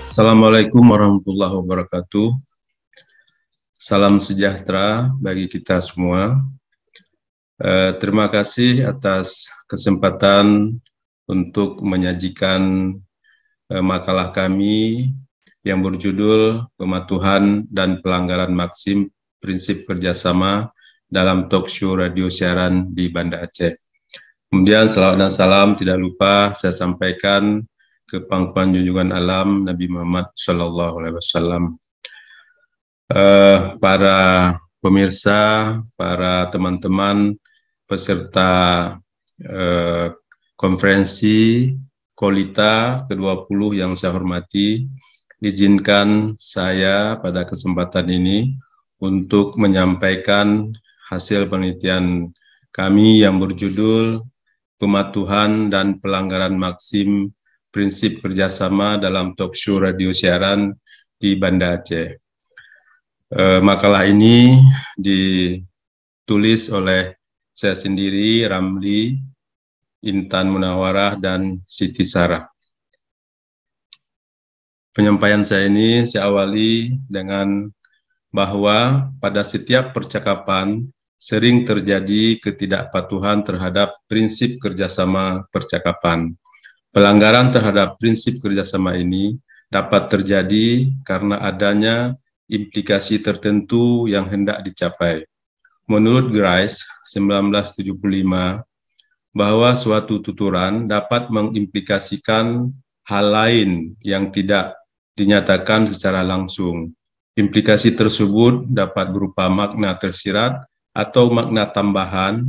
Assalamualaikum warahmatullahi wabarakatuh. Salam sejahtera bagi kita semua. Terima kasih atas kesempatan untuk menyajikan makalah kami yang berjudul Pematuhan dan Pelanggaran Maksim Prinsip Kerjasama dalam Talkshow Radio Siaran di Banda Aceh. Kemudian salawat dan salam tidak lupa saya sampaikan ke pangkuan junjungan alam Nabi Muhammad SAW. Para pemirsa, para teman-teman peserta konferensi Kolita ke-20 yang saya hormati, izinkan saya pada kesempatan ini untuk menyampaikan hasil penelitian kami yang berjudul Pematuhan dan Pelanggaran Maksim Prinsip Kerjasama dalam Talkshow Radio Siaran di Banda Aceh. Makalah ini ditulis oleh saya sendiri, Ramli, Intan Munawarah, dan Siti Sarah. Penyampaian saya ini saya awali dengan bahwa pada setiap percakapan sering terjadi ketidakpatuhan terhadap prinsip kerjasama percakapan. Pelanggaran terhadap prinsip kerjasama ini dapat terjadi karena adanya implikasi tertentu yang hendak dicapai. Menurut Grice, 1975, bahwa suatu tuturan dapat mengimplikasikan hal lain yang tidak dinyatakan secara langsung. Implikasi tersebut dapat berupa makna tersirat atau makna tambahan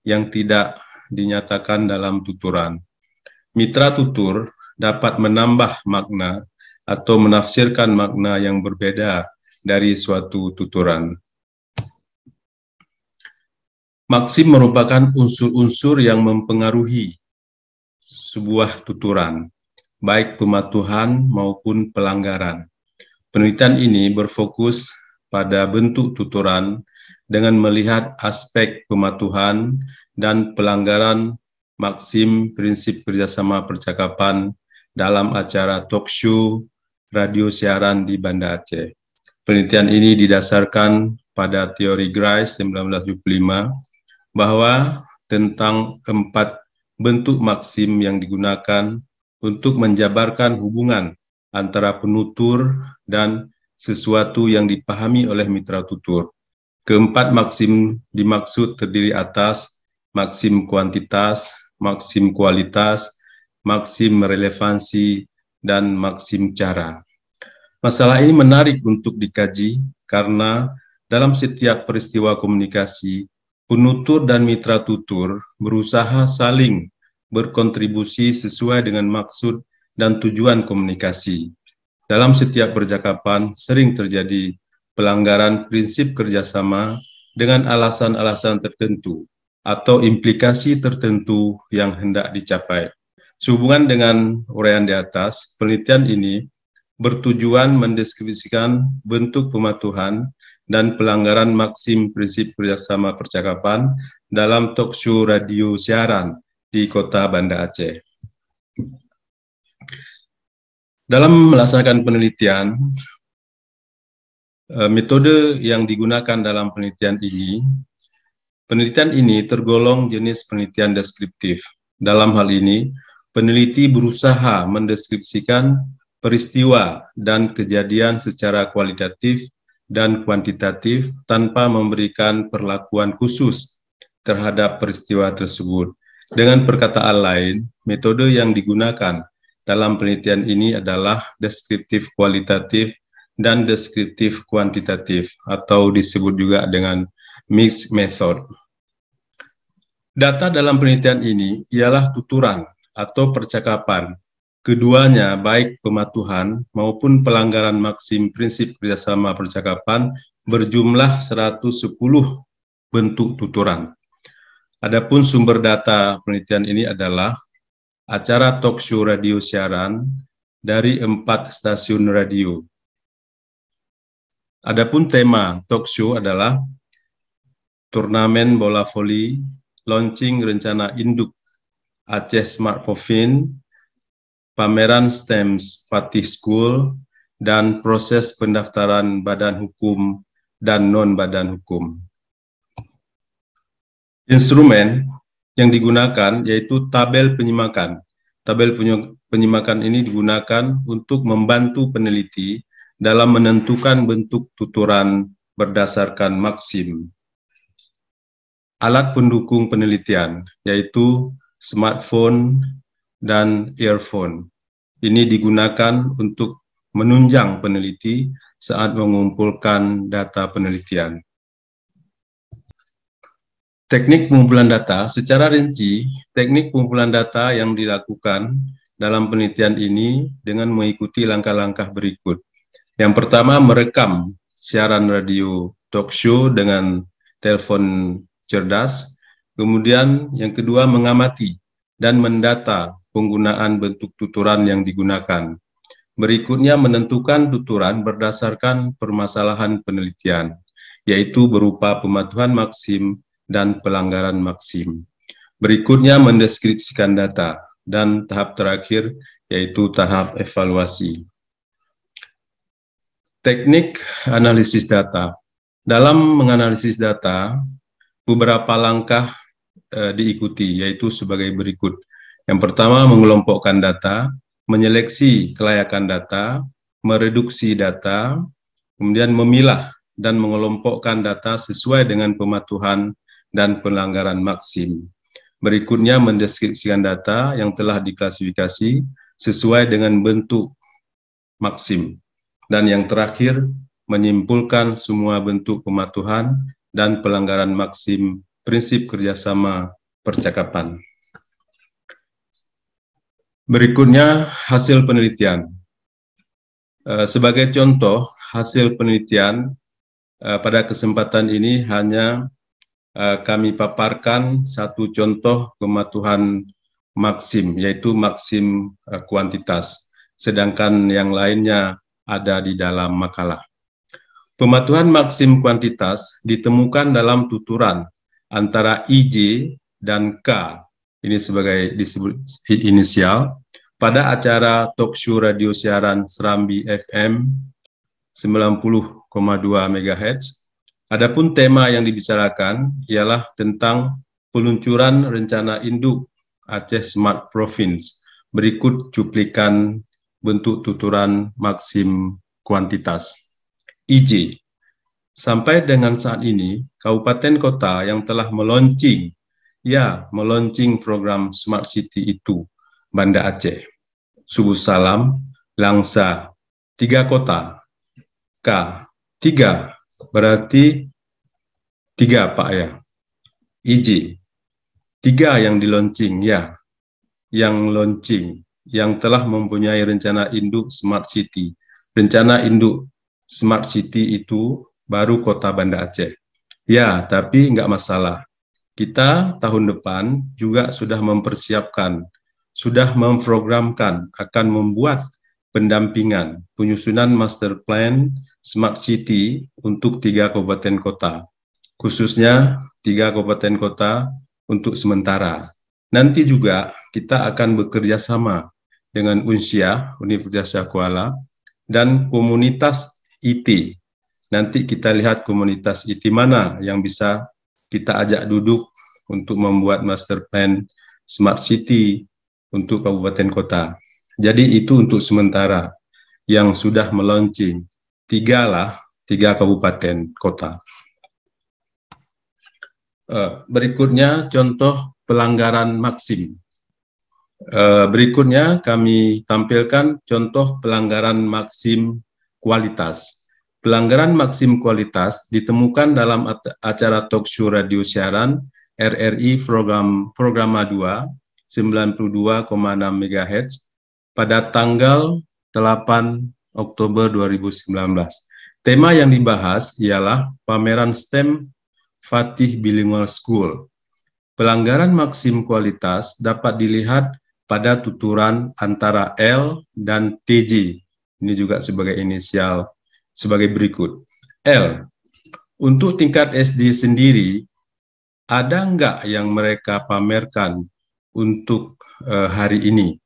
yang tidak dinyatakan dalam tuturan. Mitra tutur dapat menambah makna atau menafsirkan makna yang berbeda dari suatu tuturan. Maksim merupakan unsur-unsur yang mempengaruhi sebuah tuturan, baik pematuhan maupun pelanggaran. Penelitian ini berfokus pada bentuk tuturan dengan melihat aspek pematuhan dan pelanggaran maksim prinsip kerjasama percakapan dalam acara talkshow radio siaran di Banda Aceh. Penelitian ini didasarkan pada teori Grice 1975 bahwa tentang 4 bentuk maksim yang digunakan untuk menjabarkan hubungan antara penutur dan sesuatu yang dipahami oleh mitra tutur. Keempat maksim dimaksud terdiri atas maksim kuantitas, maksim kualitas, maksim relevansi, dan maksim cara. Masalah ini menarik untuk dikaji karena dalam setiap peristiwa komunikasi, penutur dan mitra tutur berusaha saling berkontribusi sesuai dengan maksud dan tujuan komunikasi. Dalam setiap percakapan sering terjadi pelanggaran prinsip kerjasama dengan alasan-alasan tertentu atau implikasi tertentu yang hendak dicapai. Sehubungan dengan uraian di atas, penelitian ini bertujuan mendeskripsikan bentuk pematuhan dan pelanggaran maksim prinsip kerjasama percakapan dalam talkshow radio siaran di kota Banda Aceh. Dalam melaksanakan penelitian, metode yang digunakan dalam penelitian ini tergolong jenis penelitian deskriptif. Dalam hal ini, peneliti berusaha mendeskripsikan peristiwa dan kejadian secara kualitatif dan kuantitatif tanpa memberikan perlakuan khusus terhadap peristiwa tersebut. Dengan perkataan lain, metode yang digunakan dalam penelitian ini adalah deskriptif kualitatif dan deskriptif kuantitatif, atau disebut juga dengan mixed method. Data dalam penelitian ini ialah tuturan atau percakapan. Keduanya, baik pematuhan maupun pelanggaran maksim prinsip kerjasama percakapan, berjumlah 110 bentuk tuturan. Adapun sumber data penelitian ini adalah acara talkshow radio siaran dari 4 stasiun radio. Adapun tema talkshow adalah turnamen bola voli, launching rencana induk Aceh Smart Profin pameran STEMS Fatih School, dan proses pendaftaran badan hukum dan non-badan hukum. Instrumen yang digunakan yaitu tabel penyimakan. Tabel penyimakan ini digunakan untuk membantu peneliti dalam menentukan bentuk tuturan berdasarkan maksim. Alat pendukung penelitian yaitu smartphone dan earphone. Ini digunakan untuk menunjang peneliti saat mengumpulkan data penelitian. Teknik pengumpulan data, secara rinci, teknik pengumpulan data yang dilakukan dalam penelitian ini dengan mengikuti langkah-langkah berikut. Yang pertama, merekam siaran radio talk show dengan telepon cerdas. Kemudian yang kedua, mengamati dan mendata penggunaan bentuk tuturan yang digunakan. Berikutnya, menentukan tuturan berdasarkan permasalahan penelitian, yaitu berupa pematuhan maksim dan pelanggaran maksim. Berikutnya, mendeskripsikan data, dan tahap terakhir yaitu tahap evaluasi. Teknik analisis data. Dalam menganalisis data, beberapa langkah diikuti, yaitu sebagai berikut. Yang pertama, mengelompokkan data, menyeleksi kelayakan data, mereduksi data, kemudian memilah dan mengelompokkan data sesuai dengan pematuhan dan pelanggaran maksim. Berikutnya, mendeskripsikan data yang telah diklasifikasi sesuai dengan bentuk maksim. Dan yang terakhir, menyimpulkan semua bentuk pematuhan dan pelanggaran maksim prinsip kerjasama percakapan. Berikutnya, hasil penelitian. Sebagai contoh, hasil penelitian pada kesempatan ini hanya kami paparkan satu contoh pematuhan maksim, yaitu maksim kuantitas, sedangkan yang lainnya ada di dalam makalah. Pematuhan maksim kuantitas ditemukan dalam tuturan antara IJ dan K, ini sebagai disebut inisial, pada acara talk show radio siaran Serambi FM 90,2 MHz. Adapun tema yang dibicarakan ialah tentang peluncuran rencana induk Aceh Smart Province. Berikut cuplikan bentuk tuturan maksim kuantitas. IJ. Sampai dengan saat ini, kabupaten kota yang telah meluncing program Smart City itu Banda Aceh, Subuh Salam, Langsa, 3 kota, K, 3, berarti 3 Pak ya. IJ, 3 yang di-launching ya, yang launching, yang telah mempunyai rencana induk Smart City. Rencana induk Smart City itu baru kota Banda Aceh. Ya, tapi nggak masalah. Kita tahun depan juga sudah mempersiapkan, sudah memprogramkan akan membuat pendampingan penyusunan master plan Smart City untuk 3 kabupaten kota, khususnya 3 kabupaten kota untuk sementara. Nanti juga kita akan bekerja sama dengan Unsia, Universitas Syah Kuala, dan komunitas IT. Nanti kita lihat komunitas IT mana yang bisa kita ajak duduk untuk membuat master plan Smart City untuk kabupaten kota. Jadi itu untuk sementara yang sudah meluncing. 3 kabupaten kota. Berikutnya contoh pelanggaran maksim. Berikutnya kami tampilkan contoh pelanggaran maksim kualitas. Pelanggaran maksim kualitas ditemukan dalam acara talk show radio siaran RRI Programa 2 92,6 MHz pada tanggal 8 Oktober 2019. Tema yang dibahas ialah pameran STEM Fatih Bilingual School. Pelanggaran maksim kualitas dapat dilihat pada tuturan antara L dan TJ. Ini juga sebagai inisial sebagai berikut. L, untuk tingkat SD sendiri, ada nggak yang mereka pamerkan untuk hari ini?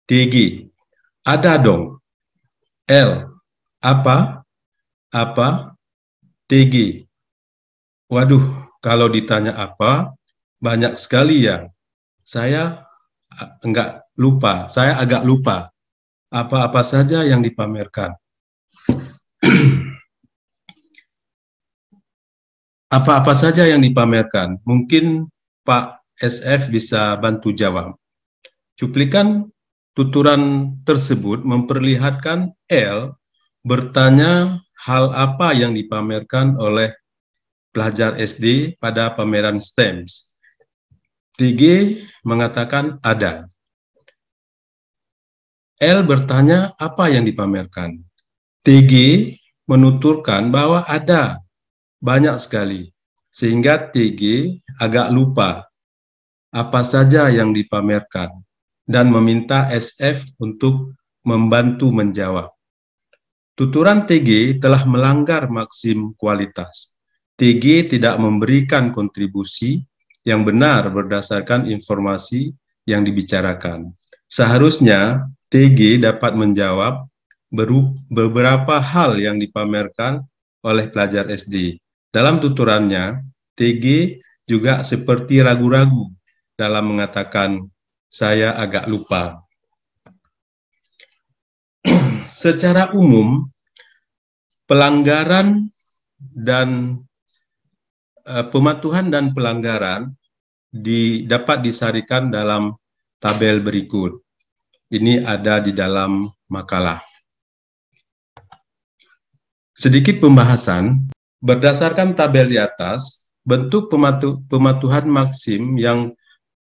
TG, ada dong. L, apa? Apa? TG. Waduh, kalau ditanya apa, banyak sekali ya. Saya saya agak lupa apa-apa saja yang dipamerkan. Apa-apa saja yang dipamerkan? Mungkin Pak SF bisa bantu jawab. Cuplikan tuturan tersebut memperlihatkan L bertanya hal apa yang dipamerkan oleh pelajar SD pada pameran STEMS. TG mengatakan ada. L bertanya apa yang dipamerkan. TG menuturkan bahwa ada, banyak sekali, sehingga TG agak lupa apa saja yang dipamerkan dan meminta SF untuk membantu menjawab. Tuturan TG telah melanggar maksim kualitas. TG tidak memberikan kontribusi yang benar berdasarkan informasi yang dibicarakan. Seharusnya TG dapat menjawab beberapa hal yang dipamerkan oleh pelajar SD. Dalam tuturannya, TG juga seperti ragu-ragu dalam mengatakan, saya agak lupa. Secara umum, pelanggaran dan pematuhan dan pelanggaran dapat disarikan dalam tabel berikut. Ini ada di dalam makalah. Sedikit pembahasan, berdasarkan tabel di atas, bentuk pematuhan maksim yang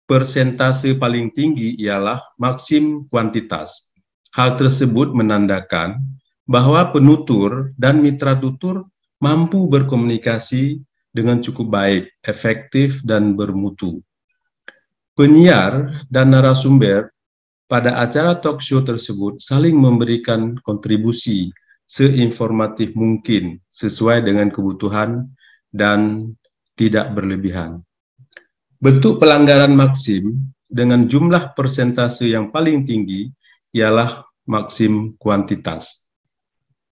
persentase paling tinggi ialah maksim kuantitas. Hal tersebut menandakan bahwa penutur dan mitra tutur mampu berkomunikasi dengan cukup baik, efektif, dan bermutu. Penyiar dan narasumber pada acara talk show tersebut saling memberikan kontribusi seinformatif mungkin sesuai dengan kebutuhan dan tidak berlebihan. Bentuk pelanggaran maksim dengan jumlah persentase yang paling tinggi ialah maksim kuantitas.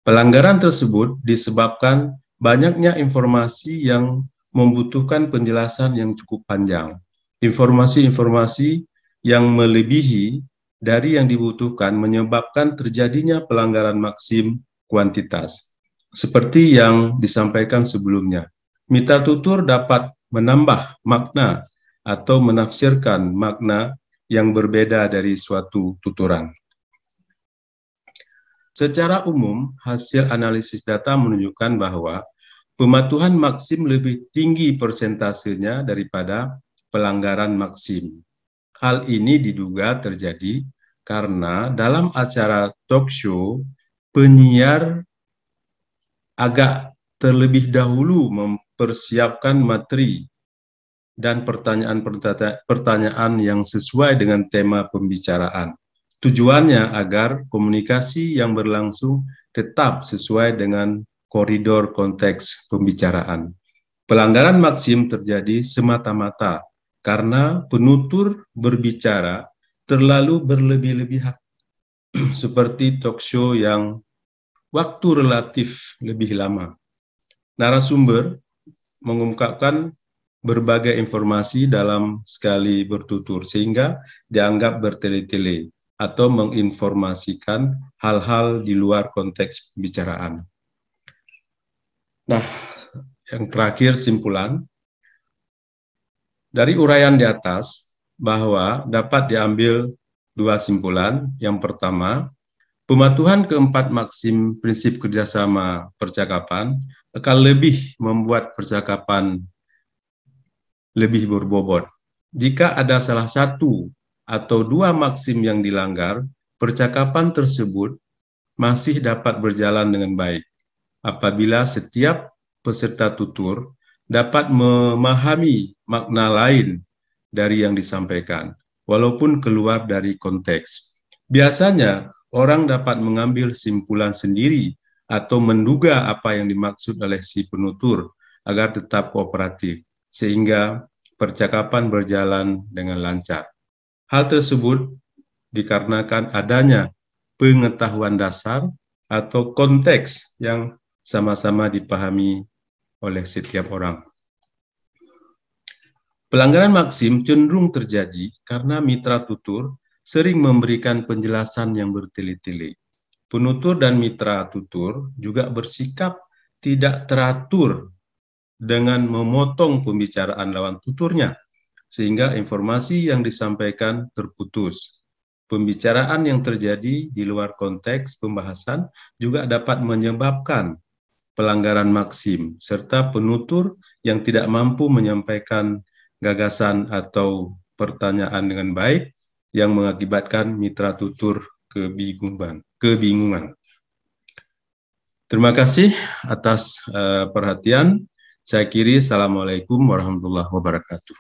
Pelanggaran tersebut disebabkan banyaknya informasi yang membutuhkan penjelasan yang cukup panjang. Informasi-informasi yang melebihi dari yang dibutuhkan menyebabkan terjadinya pelanggaran maksim kuantitas. Seperti yang disampaikan sebelumnya, mitra tutur dapat menambah makna atau menafsirkan makna yang berbeda dari suatu tuturan. Secara umum, hasil analisis data menunjukkan bahwa pematuhan maksim lebih tinggi persentasenya daripada pelanggaran maksim. Hal ini diduga terjadi karena dalam acara talk show, penyiar agak terlebih dahulu mempersiapkan materi dan pertanyaan yang sesuai dengan tema pembicaraan. Tujuannya agar komunikasi yang berlangsung tetap sesuai dengan koridor konteks pembicaraan. Pelanggaran maksim terjadi semata-mata karena penutur berbicara terlalu berlebih-lebihan, seperti talk show yang waktu relatif lebih lama. Narasumber mengungkapkan berbagai informasi dalam sekali bertutur, sehingga dianggap bertele-tele atau menginformasikan hal-hal di luar konteks pembicaraan. Nah, yang terakhir simpulan. Dari uraian di atas, bahwa dapat diambil dua simpulan. Yang pertama, pematuhan keempat maksim prinsip kerjasama percakapan akan lebih membuat percakapan lebih berbobot. Jika ada salah satu atau dua maksim yang dilanggar, percakapan tersebut masih dapat berjalan dengan baik apabila setiap peserta tutur dapat memahami makna lain dari yang disampaikan, walaupun keluar dari konteks. Biasanya, orang dapat mengambil simpulan sendiri atau menduga apa yang dimaksud oleh si penutur agar tetap kooperatif, sehingga percakapan berjalan dengan lancar. Hal tersebut dikarenakan adanya pengetahuan dasar atau konteks yang sama-sama dipahami oleh setiap orang. Pelanggaran maksim cenderung terjadi karena mitra tutur sering memberikan penjelasan yang bertele-tele. Penutur dan mitra tutur juga bersikap tidak teratur dengan memotong pembicaraan lawan tuturnya, sehingga informasi yang disampaikan terputus. Pembicaraan yang terjadi di luar konteks pembahasan juga dapat menyebabkan pelanggaran maksim, serta penutur yang tidak mampu menyampaikan gagasan atau pertanyaan dengan baik yang mengakibatkan mitra tutur kebingungan. Terima kasih atas perhatian. Saya akhiri. Assalamualaikum warahmatullahi wabarakatuh.